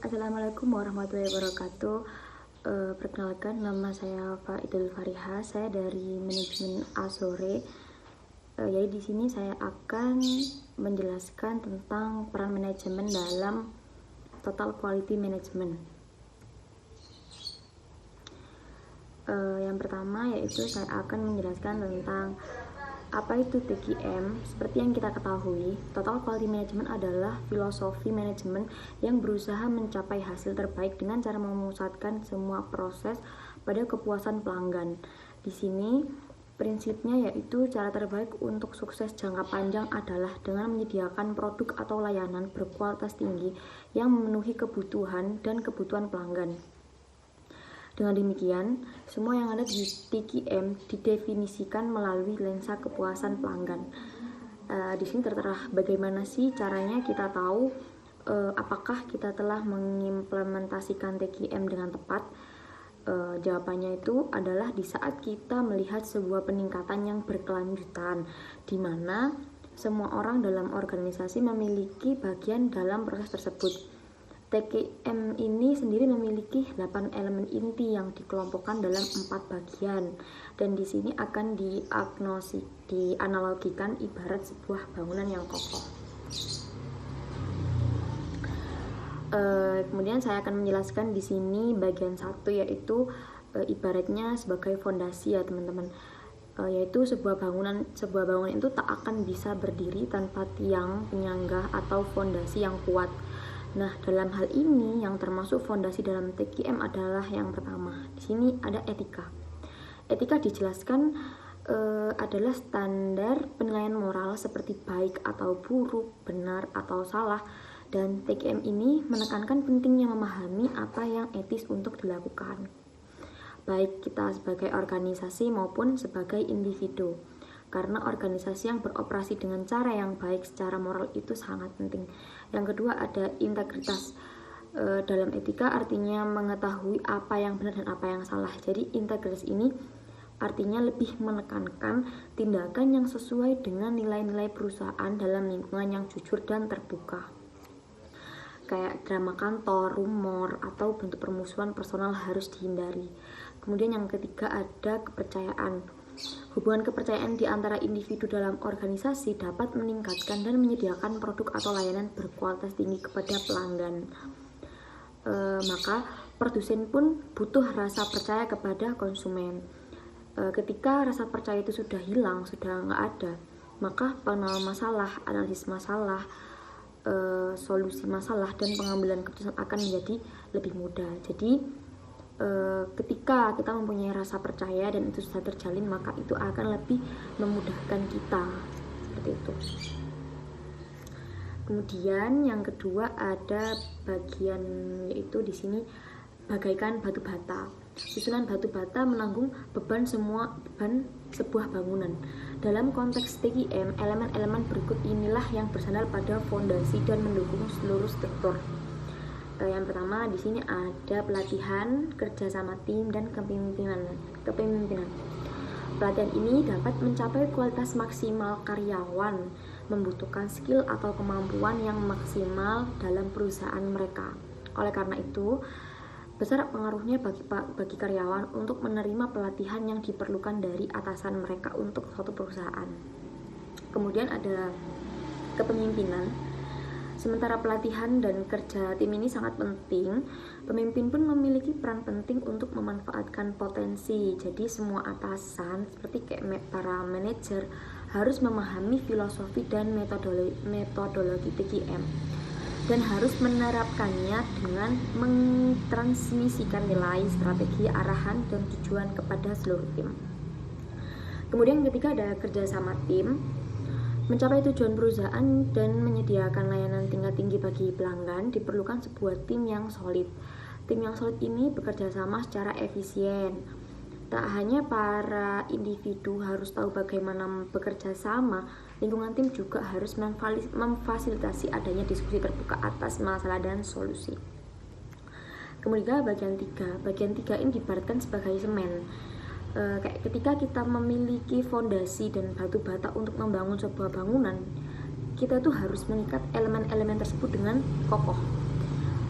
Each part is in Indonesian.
Assalamualaikum warahmatullahi wabarakatuh. Perkenalkan, nama saya Faidul Fariha. Saya dari manajemen Azore. Jadi di sini saya akan menjelaskan tentang peran manajemen dalam total quality management. Yang pertama yaitu saya akan menjelaskan tentang apa itu TQM. Seperti yang kita ketahui, Total Quality Management adalah filosofi manajemen yang berusaha mencapai hasil terbaik dengan cara memusatkan semua proses pada kepuasan pelanggan. Di sini prinsipnya yaitu cara terbaik untuk sukses jangka panjang adalah dengan menyediakan produk atau layanan berkualitas tinggi yang memenuhi kebutuhan dan kebutuhan pelanggan. Dengan demikian, semua yang ada di TQM didefinisikan melalui lensa kepuasan pelanggan. Di sini tertera bagaimana sih caranya kita tahu apakah kita telah mengimplementasikan TQM dengan tepat. Jawabannya itu adalah di saat kita melihat sebuah peningkatan yang berkelanjutan, di mana semua orang dalam organisasi memiliki bagian dalam proses tersebut. TQM ini sendiri memiliki 8 elemen inti yang dikelompokkan dalam 4 bagian, dan di sini akan dianalogikan ibarat sebuah bangunan yang kokoh. Kemudian saya akan menjelaskan di sini bagian 1, yaitu ibaratnya sebagai fondasi ya teman-teman. Yaitu sebuah bangunan itu tak akan bisa berdiri tanpa tiang penyangga atau fondasi yang kuat. Nah, dalam hal ini yang termasuk fondasi dalam TQM adalah yang pertama. Di sini ada etika. Etika dijelaskan adalah standar penilaian moral seperti baik atau buruk, benar atau salah. Dan TQM ini menekankan pentingnya memahami apa yang etis untuk dilakukan, baik kita sebagai organisasi maupun sebagai individu. Karena organisasi yang beroperasi dengan cara yang baik secara moral itu sangat penting. Yang kedua ada integritas. Dalam etika artinya mengetahui apa yang benar dan apa yang salah. Jadi integritas ini artinya lebih menekankan tindakan yang sesuai dengan nilai-nilai perusahaan dalam lingkungan yang jujur dan terbuka. Kayak drama kantor, rumor, atau bentuk permusuhan personal harus dihindari. Kemudian yang ketiga ada kepercayaan. Hubungan kepercayaan di antara individu dalam organisasi dapat meningkatkan dan menyediakan produk atau layanan berkualitas tinggi kepada pelanggan. Maka produsen pun butuh rasa percaya kepada konsumen. Ketika rasa percaya itu sudah hilang, sudah nggak ada, maka pengenalan masalah, analisis masalah, solusi masalah, dan pengambilan keputusan akan menjadi lebih mudah. Jadi ketika kita mempunyai rasa percaya dan itu sudah terjalin, maka itu akan lebih memudahkan kita, seperti itu. Kemudian yang kedua ada bagian yaitu di sini bagaikan batu bata. Susunan batu bata menanggung beban sebuah bangunan. Dalam konteks TQM, elemen-elemen berikut inilah yang bersandar pada fondasi dan mendukung seluruh struktur. Yang pertama di sini ada pelatihan, kerjasama tim, dan kepemimpinan. Pelatihan ini dapat mencapai kualitas maksimal karyawan, membutuhkan skill atau kemampuan yang maksimal dalam perusahaan mereka. Oleh karena itu, besar pengaruhnya bagi karyawan untuk menerima pelatihan yang diperlukan dari atasan mereka untuk suatu perusahaan. Kemudian ada kepemimpinan. Sementara pelatihan dan kerja tim ini sangat penting, pemimpin pun memiliki peran penting untuk memanfaatkan potensi. Jadi semua atasan seperti kayak para manajer harus memahami filosofi dan metodologi TQM dan harus menerapkannya dengan mentransmisikan nilai, strategi, arahan, dan tujuan kepada seluruh tim. Kemudian ketiga ada kerjasama tim. Mencapai tujuan perusahaan dan menyediakan layanan tingkat tinggi bagi pelanggan diperlukan sebuah tim yang solid. Tim yang solid ini bekerja sama secara efisien. Tak hanya para individu harus tahu bagaimana bekerja sama, lingkungan tim juga harus memfasilitasi adanya diskusi terbuka atas masalah dan solusi. Kemudian bagian 3 ini diibaratkan sebagai semen. Kayak ketika kita memiliki fondasi dan batu bata untuk membangun sebuah bangunan, kita tuh harus mengikat elemen-elemen tersebut dengan kokoh.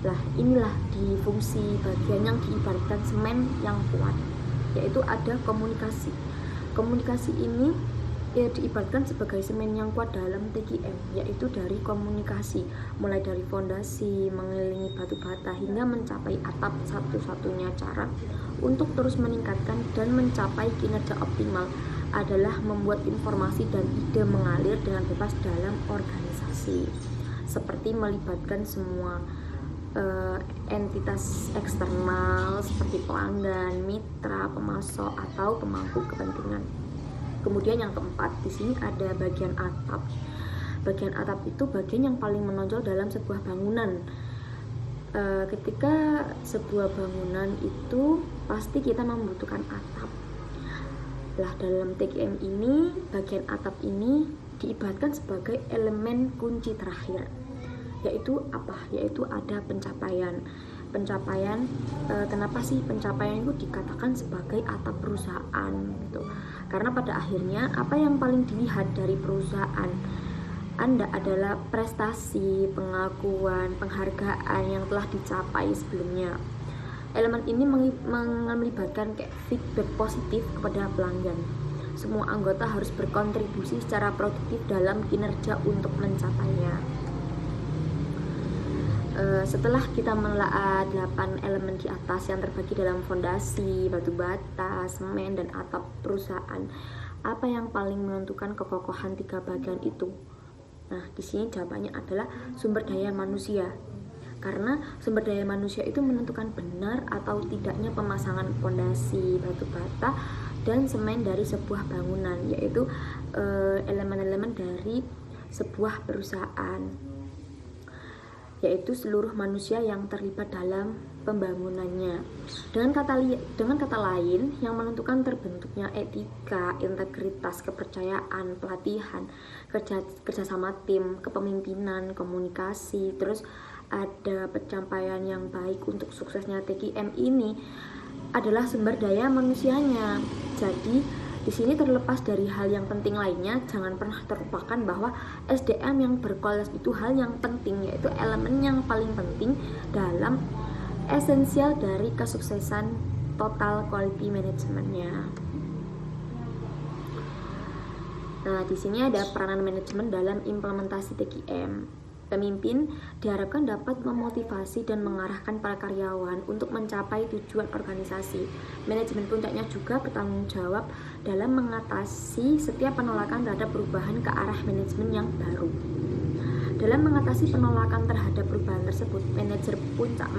Lah inilah di fungsi bagian yang diibaratkan semen yang kuat, yaitu ada komunikasi. Komunikasi ini ya diibaratkan sebagai semen yang kuat dalam TKM, yaitu dari komunikasi, mulai dari fondasi, mengelilingi batu bata hingga mencapai atap. Satu-satunya cara untuk terus meningkatkan dan mencapai kinerja optimal adalah membuat informasi dan ide mengalir dengan bebas dalam organisasi, seperti melibatkan semua entitas eksternal seperti pelanggan, mitra, pemasok, atau pemangku kepentingan. Kemudian yang keempat, di sini ada bagian atap. Bagian atap itu bagian yang paling menonjol dalam sebuah bangunan. Ketika sebuah bangunan itu pasti kita membutuhkan atap. Lah dalam TKM ini, bagian atap ini diibaratkan sebagai elemen kunci terakhir. Yaitu apa? Yaitu ada pencapaian. Kenapa sih pencapaian itu dikatakan sebagai atap perusahaan gitu? Karena pada akhirnya apa yang paling dilihat dari perusahaan Anda adalah prestasi, pengakuan, penghargaan yang telah dicapai sebelumnya. Elemen ini melibatkan kayak feedback positif kepada pelanggan. Semua anggota harus berkontribusi secara produktif dalam kinerja untuk mencapainya. Setelah kita menelaah 8 elemen di atas yang terbagi dalam fondasi, batu bata, semen, dan atap perusahaan, apa yang paling menentukan kekokohan 3 bagian itu? Nah, di sini jawabannya adalah sumber daya manusia. Karena sumber daya manusia itu menentukan benar atau tidaknya pemasangan fondasi, batu bata, dan semen dari sebuah bangunan, yaitu elemen-elemen dari sebuah perusahaan, yaitu seluruh manusia yang terlibat dalam pembangunannya. Dengan kata lain, yang menentukan terbentuknya etika, integritas, kepercayaan, pelatihan, kerjasama tim, kepemimpinan, komunikasi, terus ada pencapaian yang baik untuk suksesnya TKM ini adalah sumber daya manusianya. Jadi di sini terlepas dari hal yang penting lainnya, jangan pernah terlupakan bahwa SDM yang berkualitas itu hal yang penting, yaitu elemen yang paling penting dalam esensial dari kesuksesan total quality manajemennya. Nah, di sini ada peranan manajemen dalam implementasi TKM. Pemimpin diharapkan dapat memotivasi dan mengarahkan para karyawan untuk mencapai tujuan organisasi. Manajemen puncaknya juga bertanggung jawab dalam mengatasi setiap penolakan terhadap perubahan ke arah manajemen yang baru. Dalam mengatasi penolakan terhadap perubahan tersebut, manajer puncak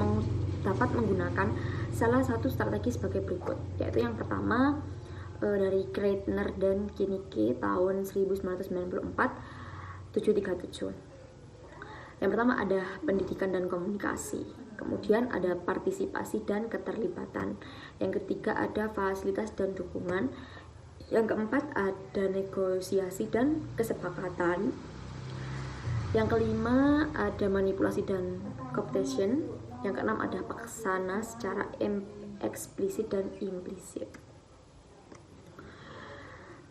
dapat menggunakan salah satu strategi sebagai berikut, yaitu yang pertama dari Kreitner dan Kinnike tahun 1994 737. Yang pertama ada pendidikan dan komunikasi, kemudian ada partisipasi dan keterlibatan, yang ketiga ada fasilitas dan dukungan, yang keempat ada negosiasi dan kesepakatan, yang kelima ada manipulasi dan cooptation, yang keenam ada paksana secara eksplisit dan implisit.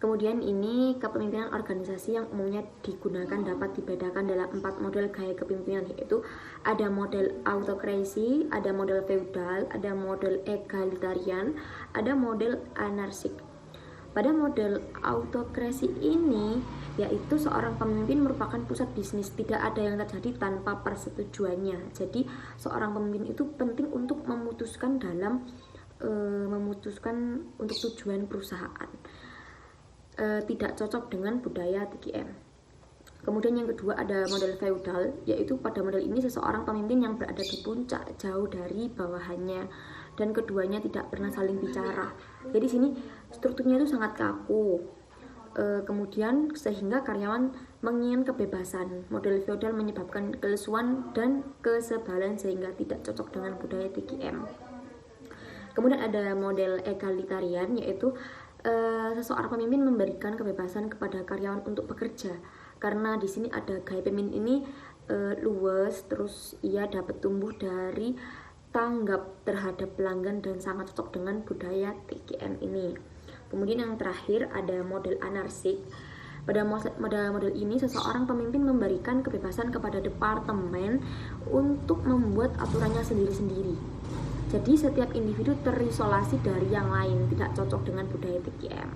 Kemudian ini kepemimpinan organisasi yang umumnya digunakan dapat dibedakan dalam 4 model gaya kepemimpinan, yaitu ada model autokrasi, ada model feudal, ada model egalitarian, ada model anarkik. Pada model autokrasi ini, yaitu seorang pemimpin merupakan pusat bisnis, tidak ada yang terjadi tanpa persetujuannya. Jadi seorang pemimpin itu penting untuk memutuskan untuk tujuan perusahaan. Tidak cocok dengan budaya TKM. Kemudian yang kedua ada model feudal, yaitu pada model ini seseorang pemimpin yang berada di puncak jauh dari bawahannya, dan keduanya tidak pernah saling bicara. Jadi sini strukturnya itu sangat kaku. Kemudian sehingga karyawan menginginkan kebebasan. Model feudal menyebabkan kelesuan dan kesebalan sehingga tidak cocok dengan budaya TKM. Kemudian ada model egalitarian, yaitu seseorang pemimpin memberikan kebebasan kepada karyawan untuk bekerja, karena di sini ada gaya pemimpin ini luas, terus ia dapat tumbuh dari tanggap terhadap pelanggan dan sangat cocok dengan budaya TKM ini. Kemudian yang terakhir ada model anarkik. Pada model ini, seseorang pemimpin memberikan kebebasan kepada departemen untuk membuat aturannya sendiri-sendiri. Jadi setiap individu terisolasi dari yang lain, tidak cocok dengan budaya TKM.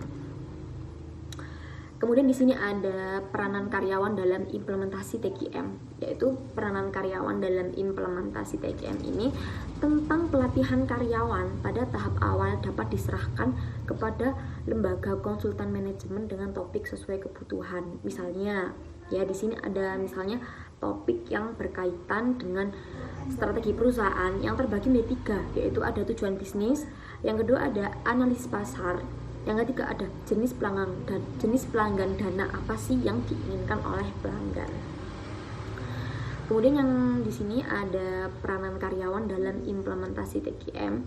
Kemudian di sini ada peranan karyawan dalam implementasi TKM, yaitu peranan karyawan dalam implementasi TKM ini tentang pelatihan karyawan pada tahap awal dapat diserahkan kepada lembaga konsultan manajemen dengan topik sesuai kebutuhan. Misalnya, ya di sini ada misalnya topik yang berkaitan dengan strategi perusahaan yang terbagi menjadi 3, yaitu ada tujuan bisnis, yang kedua ada analisis pasar, yang ketiga ada jenis pelanggan dana apa sih yang diinginkan oleh pelanggan. Kemudian yang di sini ada peranan karyawan dalam implementasi TKM,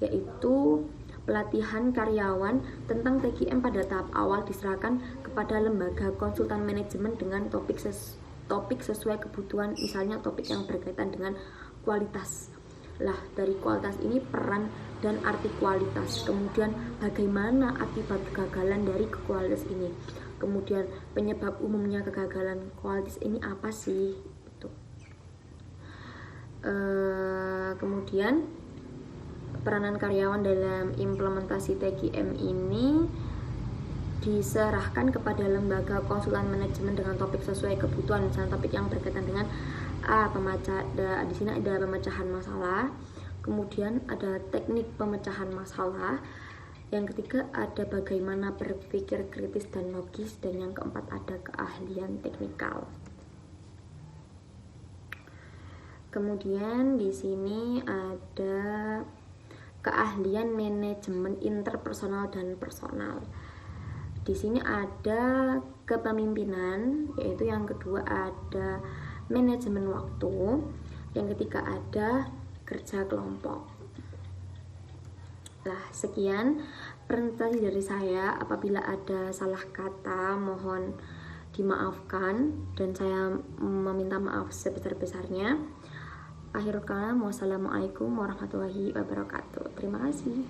yaitu pelatihan karyawan tentang TKM pada tahap awal diserahkan kepada lembaga konsultan manajemen dengan topik sesuai kebutuhan, misalnya topik yang berkaitan dengan kualitas. Lah, dari kualitas ini peran dan arti kualitas, kemudian bagaimana akibat kegagalan dari kualitas ini, kemudian penyebab umumnya kegagalan kualitas ini apa sih itu. Kemudian peranan karyawan dalam implementasi TKM ini diserahkan kepada lembaga konsultan manajemen dengan topik sesuai kebutuhan, misalnya topik yang berkaitan dengan di sini ada pemecahan masalah, kemudian ada teknik pemecahan masalah, yang ketiga ada bagaimana berpikir kritis dan logis, dan yang keempat ada keahlian teknikal. Kemudian di sini ada keahlian manajemen interpersonal dan personal. Di sini ada kepemimpinan, yaitu yang kedua ada manajemen waktu, yang ketiga ada kerja kelompok. Nah, sekian presentasi dari saya. Apabila ada salah kata mohon dimaafkan dan saya meminta maaf sebesar-besarnya. Akhirul kalam, wassalamualaikum warahmatullahi wabarakatuh. Terima kasih.